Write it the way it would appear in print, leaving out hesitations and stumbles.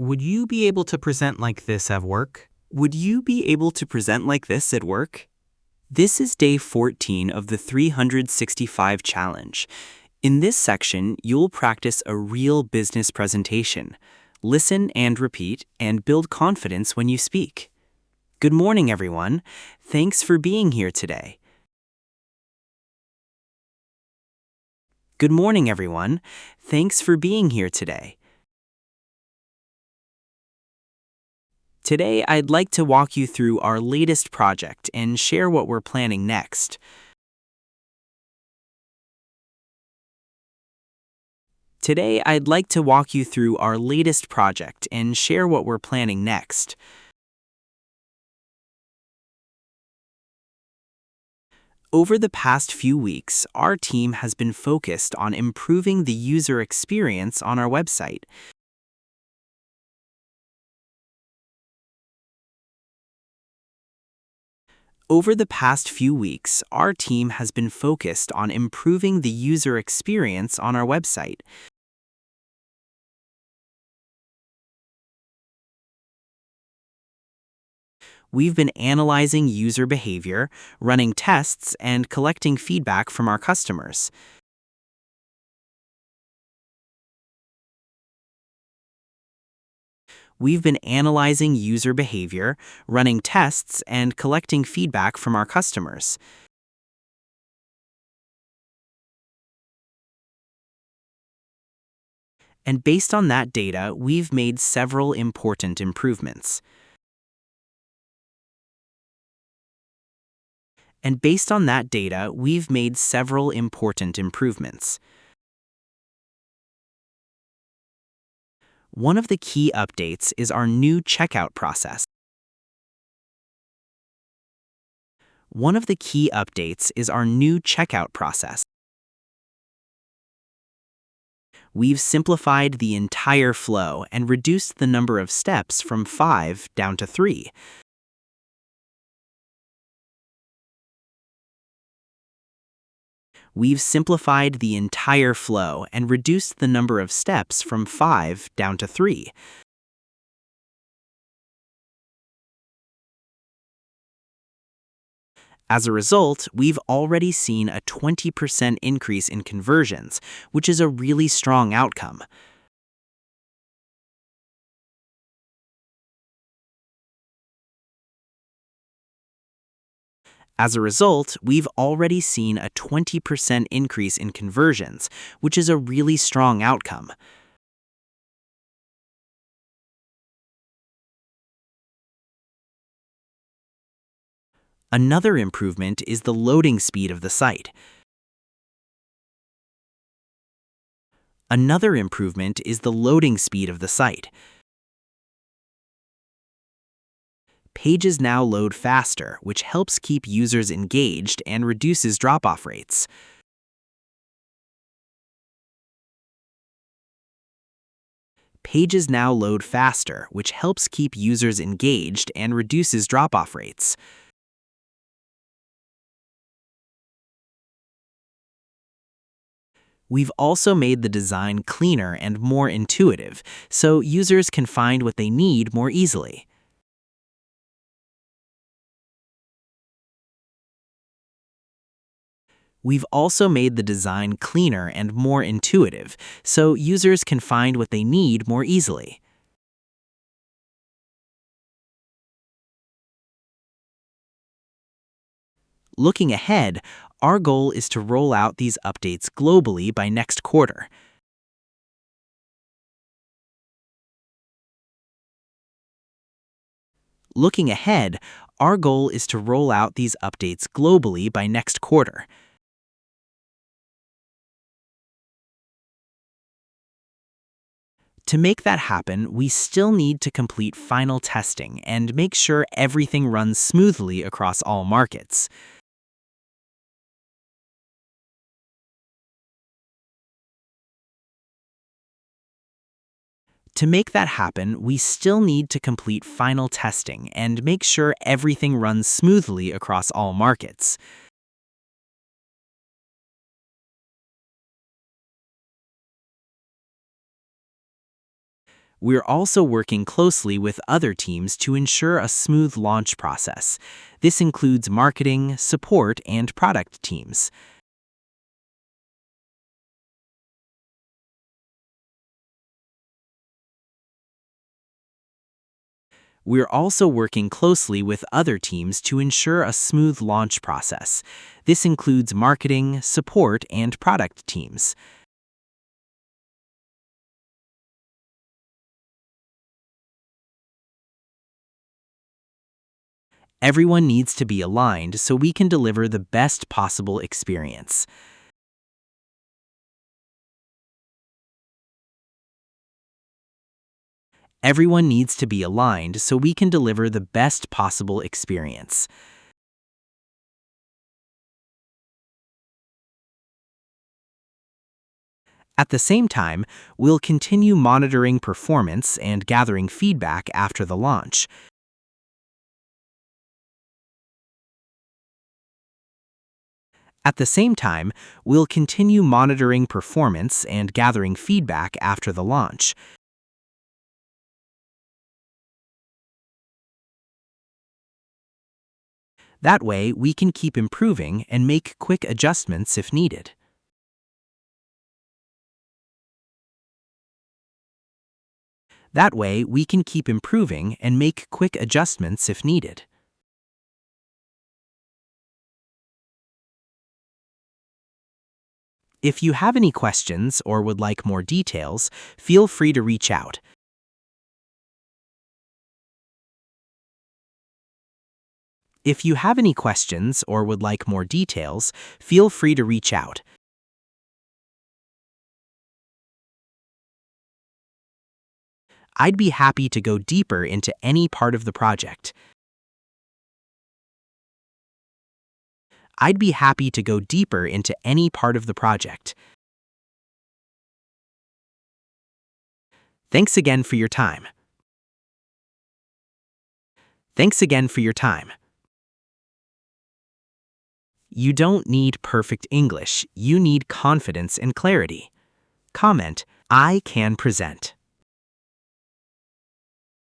Would you be able to present like this at work? Would you be able to present like this at work? This is day 14 of the 365 challenge. In this section, you'll practice a real business presentation. Listen and repeat and build confidence when you speak. Good morning, everyone. Thanks for being here today. Good morning, everyone. Thanks for being here today. Today, I'd like to walk you through our latest project and share what we're planning next. Today, I'd like to walk you through our latest project and share what we're planning next. Over the past few weeks, our team has been focused on improving the user experience on our website. Over the past few weeks, our team has been focused on improving the user experience on our website. We've been analyzing user behavior, running tests, and collecting feedback from our customers. We've been analyzing user behavior, running tests, and collecting feedback from our customers. And based on that data, we've made several important improvements. And based on that data, we've made several important improvements. One of the key updates is our new checkout process. One of the key updates is our new checkout process. We've simplified the entire flow and reduced the number of steps from 5 down to 3. We've simplified the entire flow and reduced the number of steps from 5 down to 3. As a result, we've already seen a 20% increase in conversions, which is a really strong outcome. As a result, we've already seen a 20% increase in conversions, which is a really strong outcome. Another improvement is the loading speed of the site. Another improvement is the loading speed of the site. Pages now load faster, which helps keep users engaged and reduces drop-off rates. Pages now load faster, which helps keep users engaged and reduces drop-off rates. We've also made the design cleaner and more intuitive, so users can find what they need more easily. We've also made the design cleaner and more intuitive, so users can find what they need more easily. Looking ahead, our goal is to roll out these updates globally by next quarter. Looking ahead, our goal is to roll out these updates globally by next quarter. To make that happen, we still need to complete final testing and make sure everything runs smoothly across all markets. To make that happen, we still need to complete final testing and make sure everything runs smoothly across all markets. We're also working closely with other teams to ensure a smooth launch process. This includes marketing, support, and product teams. We're also working closely with other teams to ensure a smooth launch process. This includes marketing, support, and product teams. Everyone needs to be aligned so we can deliver the best possible experience. Everyone needs to be aligned so we can deliver the best possible experience. At the same time, we'll continue monitoring performance and gathering feedback after the launch. At the same time, we'll continue monitoring performance and gathering feedback after the launch. That way, we can keep improving and make quick adjustments if needed. That way, we can keep improving and make quick adjustments if needed. If you have any questions or would like more details, feel free to reach out. If you have any questions or would like more details, feel free to reach out. I'd be happy to go deeper into any part of the project. I'd be happy to go deeper into any part of the project. Thanks again for your time. Thanks again for your time. You don't need perfect English, you need confidence and clarity. Comment, I can present.